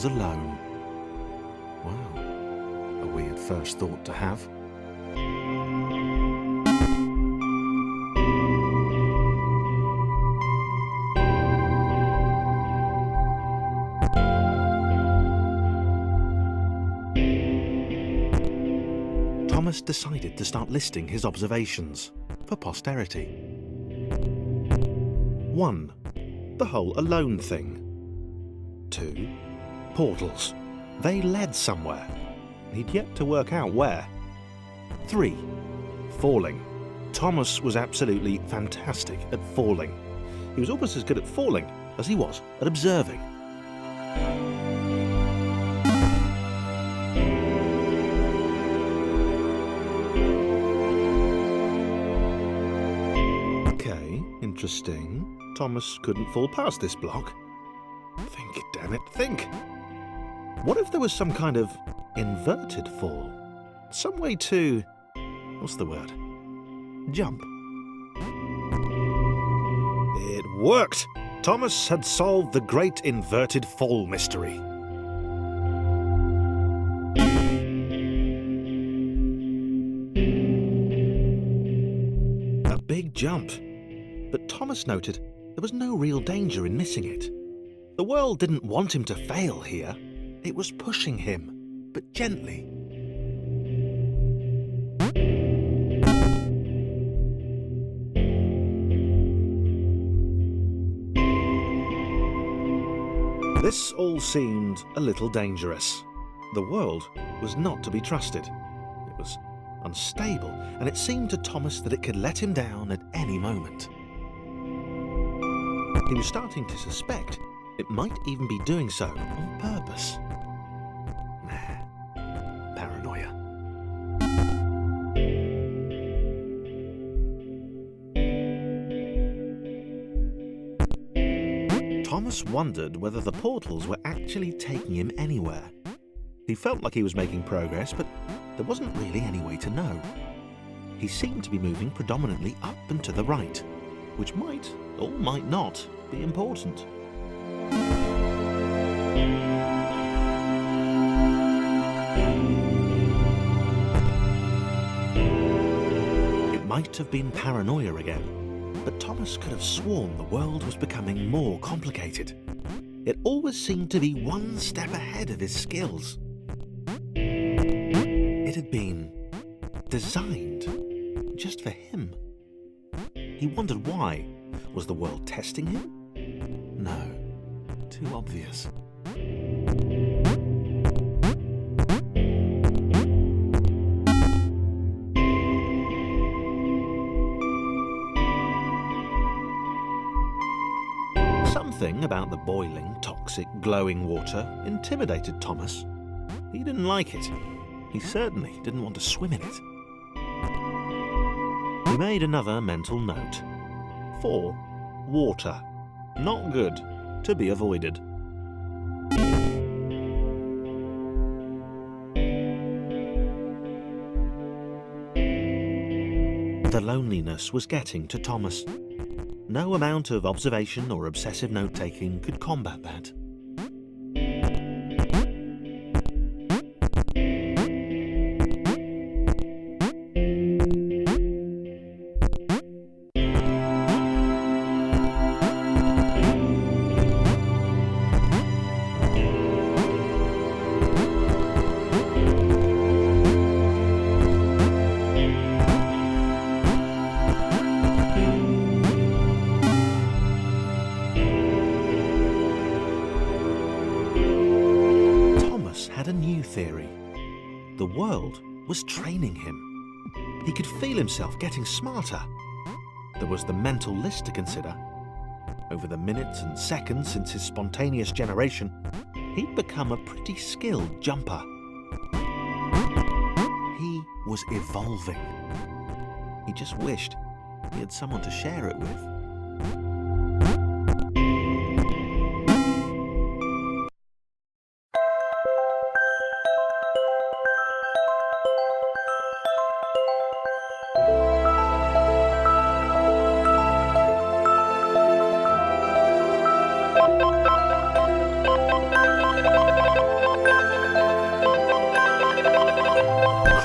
was alone. Wow, a weird first thought to have. Thomas decided to start listing his observations for posterity. 1. The whole alone thing. 2. Portals. They led somewhere. He'd yet to work out where. 3. Falling. Thomas was absolutely fantastic at falling. He was almost as good at falling as he was at observing. Okay, interesting. Thomas couldn't fall past this block. Think, damn it, think! What if there was some kind of inverted fall? Some way to... what's the word? Jump. It worked! Thomas had solved the great inverted fall mystery. A big jump. But Thomas noted there was no real danger in missing it. The world didn't want him to fail here. It was pushing him, but gently. This all seemed a little dangerous. The world was not to be trusted. It was unstable, and it seemed to Thomas that it could let him down at any moment. He was starting to suspect it might even be doing so on purpose. Nah, paranoia. Thomas wondered whether the portals were actually taking him anywhere. He felt like he was making progress, but there wasn't really any way to know. He seemed to be moving predominantly up and to the right, which might, or might not, be important. It might have been paranoia again, but Thomas could have sworn the world was becoming more complicated. It always seemed to be one step ahead of his skills. It had been designed just for him. He wondered why. Was the world testing him? No, too obvious. Something about the boiling, toxic, glowing water intimidated Thomas. He didn't like it. He certainly didn't want to swim in it. He made another mental note. 4. Water. Not good. To be avoided. The loneliness was getting to Thomas. No amount of observation or obsessive note-taking could combat that. Had a new theory. The world was training him. He could feel himself getting smarter. There was the mental list to consider. Over the minutes and seconds since his spontaneous generation, he'd become a pretty skilled jumper. He was evolving. He just wished he had someone to share it with.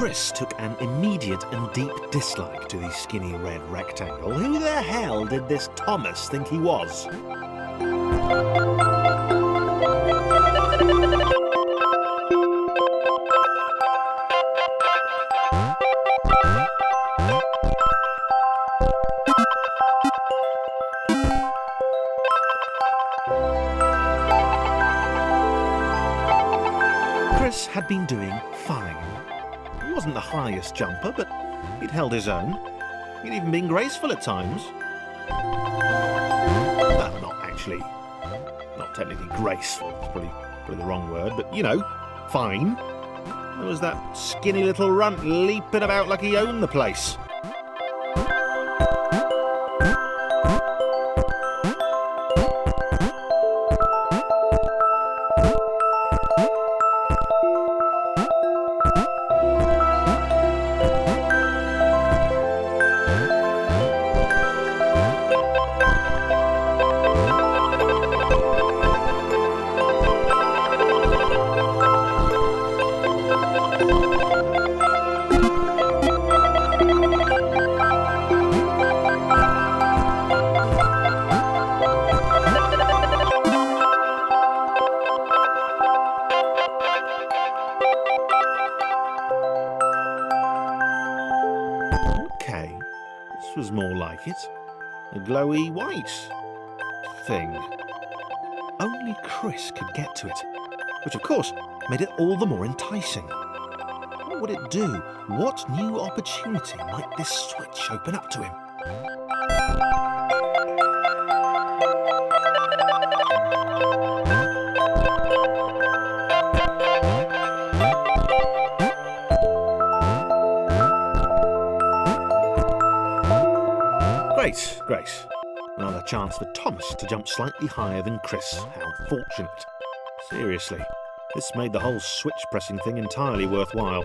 Chris took an immediate and deep dislike to the skinny red rectangle. Who the hell did this Thomas think he was? Chris had been doing fine. He wasn't the highest jumper, but he'd held his own. He'd even been graceful at times. Well, not technically graceful. It's probably the wrong word, but you know, fine. There was that skinny little runt leaping about like he owned the place. Okay, this was more like it. A glowy white thing. Only Chris could get to it, which of course made it all the more enticing. What would it do? What new opportunity might this switch open up to him? Great. Another chance for Thomas to jump slightly higher than Chris. How fortunate. Seriously, this made the whole switch pressing thing entirely worthwhile.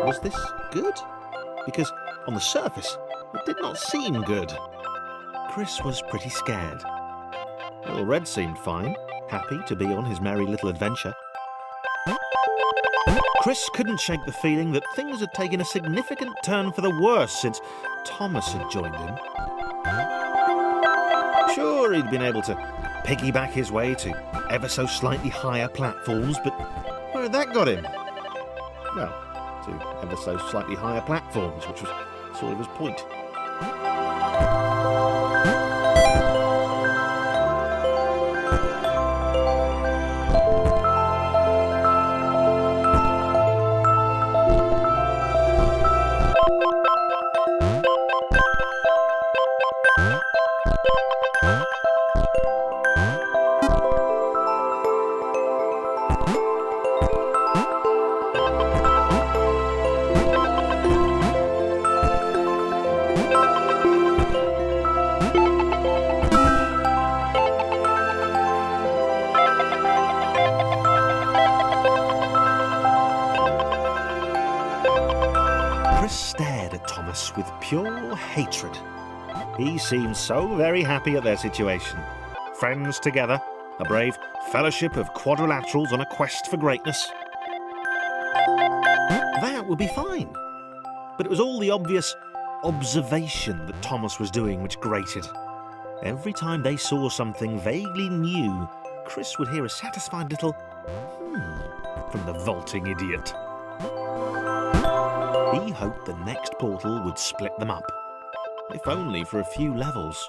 Was this good? Because on the surface, it did not seem good. Chris was pretty scared. Little Red seemed fine. Happy to be on his merry little adventure. Chris couldn't shake the feeling that things had taken a significant turn for the worse since Thomas had joined him. Sure, he'd been able to piggyback his way to ever so slightly higher platforms, but where had that got him? Well, to ever so slightly higher platforms, which was sort of his point. Chris stared at Thomas with pure hatred. He seemed so very happy at their situation. Friends together, a brave fellowship of quadrilaterals on a quest for greatness. That would be fine. But it was all the obvious observation that Thomas was doing which grated. Every time they saw something vaguely new, Chris would hear a satisfied little from the vaulting idiot. He hoped the next portal would split them up, if only for a few levels.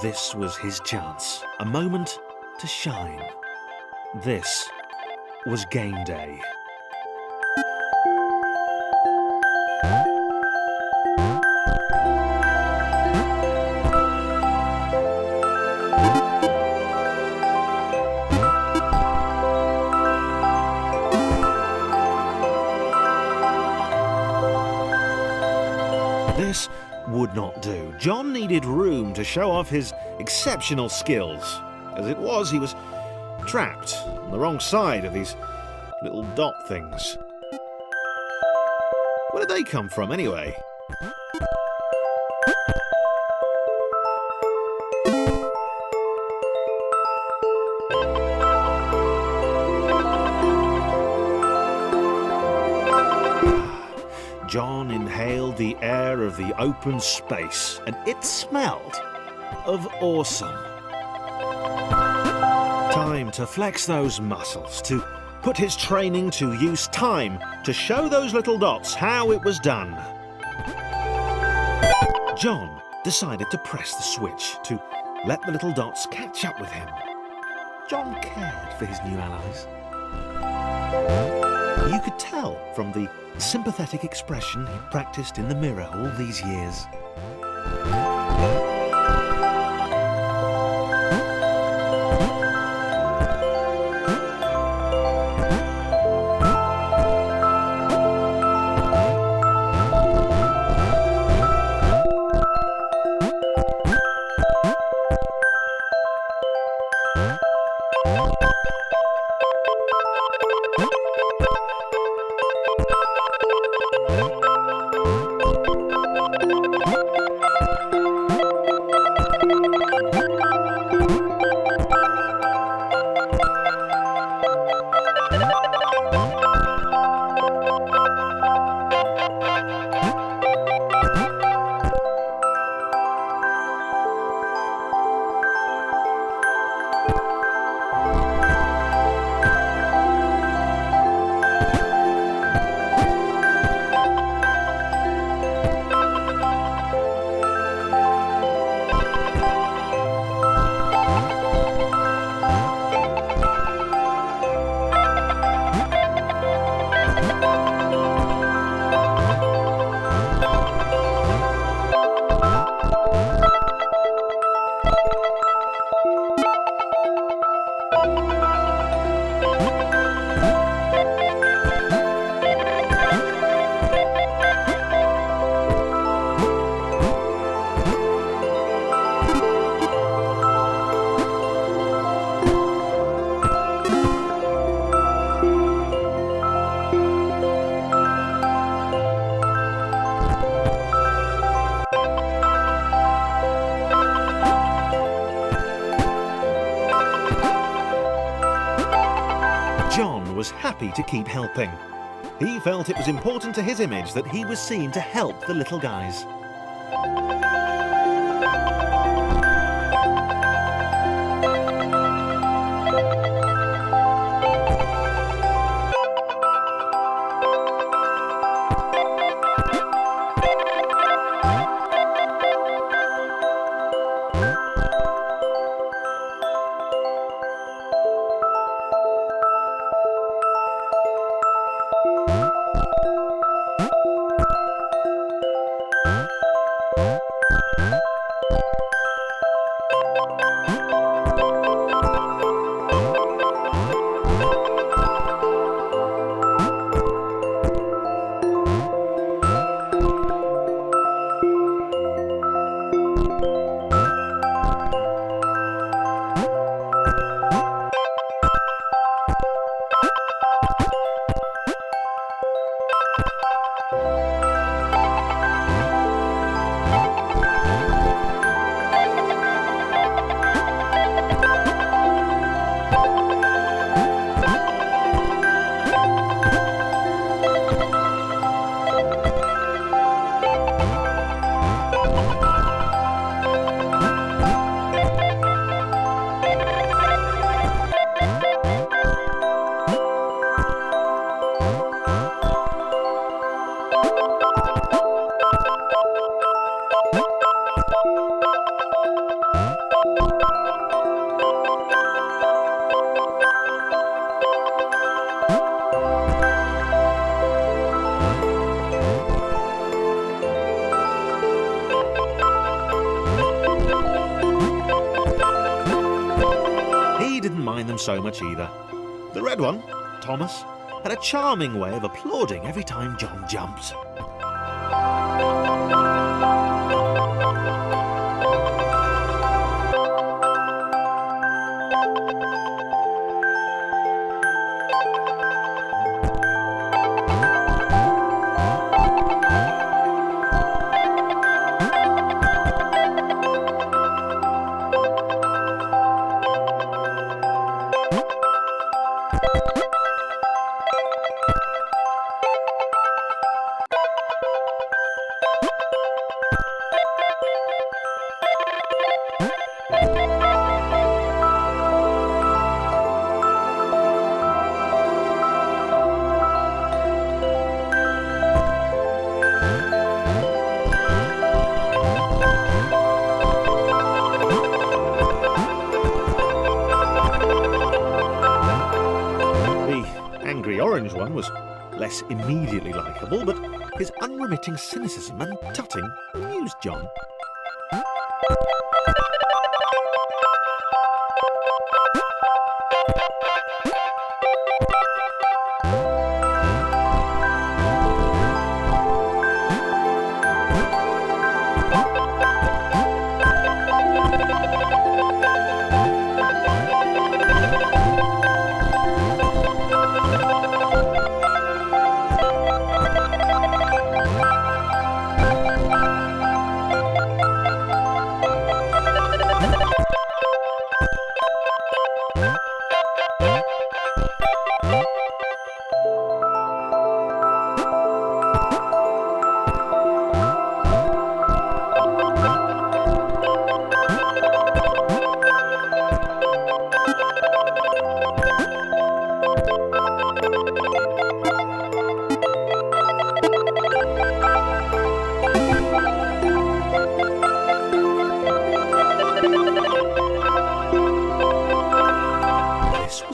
This was his chance, a moment to shine. This was game day. This would not do. John needed room to show off his exceptional skills. As it was, he was trapped on the wrong side of these little dot things. Where did they come from, anyway? John inhaled the air of the open space, and it smelled of awesome. Time to flex those muscles, to put his training to use, time to show those little dots how it was done. John decided to press the switch, to let the little dots catch up with him. John cared for his new allies. You could tell from the sympathetic expression he practiced in the mirror all these years. John was happy to keep helping. He felt it was important to his image that he was seen to help the little guys. Them so much either. The red one, Thomas, had a charming way of applauding every time John jumped. Orange one was less immediately likeable, but his unremitting cynicism and tutting amused John.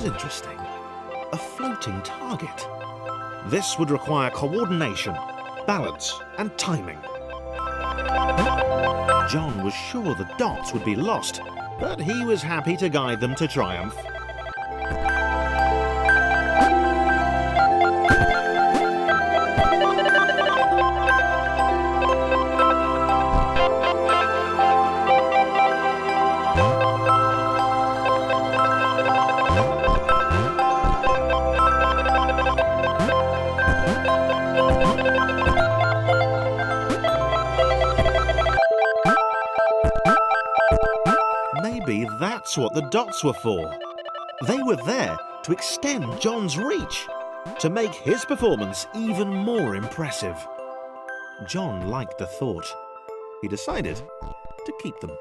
Interesting. A floating target. This would require coordination, balance, and timing. John was sure the dots would be lost, but he was happy to guide them to triumph. Maybe that's what the dots were for. They were there to extend John's reach, to make his performance even more impressive. John liked the thought. He decided to keep them.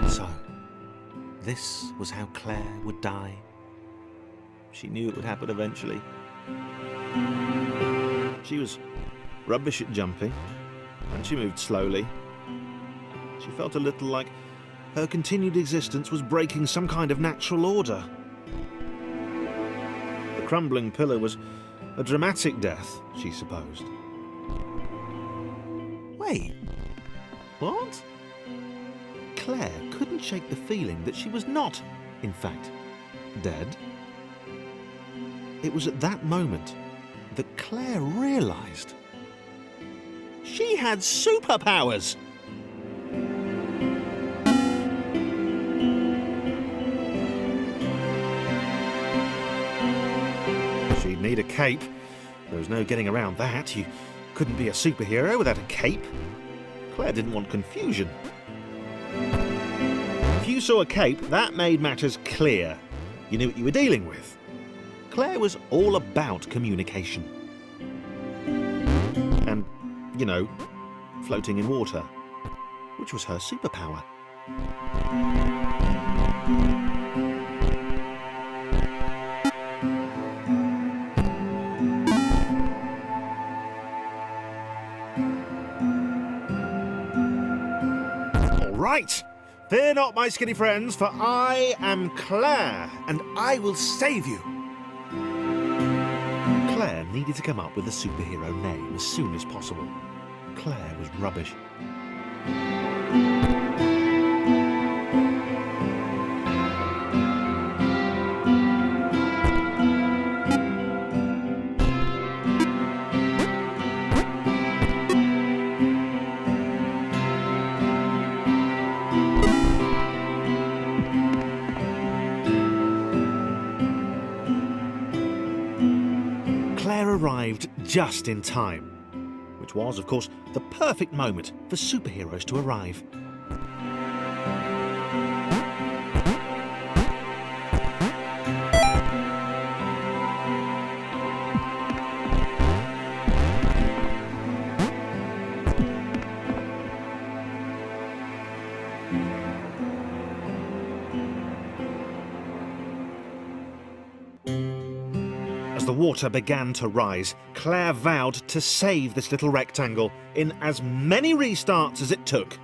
So, this was how Claire would die. She knew it would happen eventually. She was rubbish at jumping, and she moved slowly. She felt a little like her continued existence was breaking some kind of natural order. The crumbling pillar was a dramatic death, she supposed. Wait, what? Claire couldn't shake the feeling that she was not, in fact, dead. It was at that moment that Claire realised she had superpowers. need a cape. There was no getting around that. You couldn't be a superhero without a cape. Claire didn't want confusion. If you saw a cape, that made matters clear. You knew what you were dealing with. Claire was all about communication. And, you know, floating in water, which was her superpower. All right, fear not, my skinny friends, for I am Claire, and I will save you. Claire needed to come up with a superhero name as soon as possible. Claire was rubbish. Claire arrived just in time, which was, of course, the perfect moment for superheroes to arrive. As the water began to rise, Claire vowed to save this little rectangle in as many restarts as it took.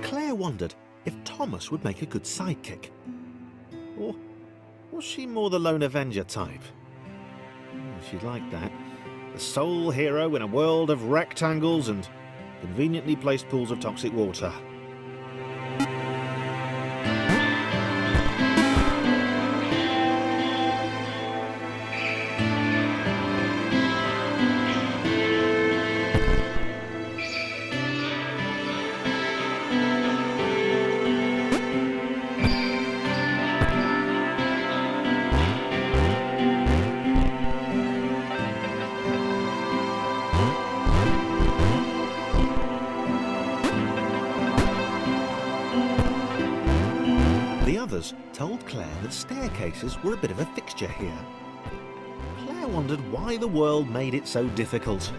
Claire wondered if Thomas would make a good sidekick. Or was she more the lone Avenger type? She'd like that. The sole hero in a world of rectangles and conveniently placed pools of toxic water. The others told Claire that staircases were a bit of a fixture here. Claire wondered why the world made it so difficult.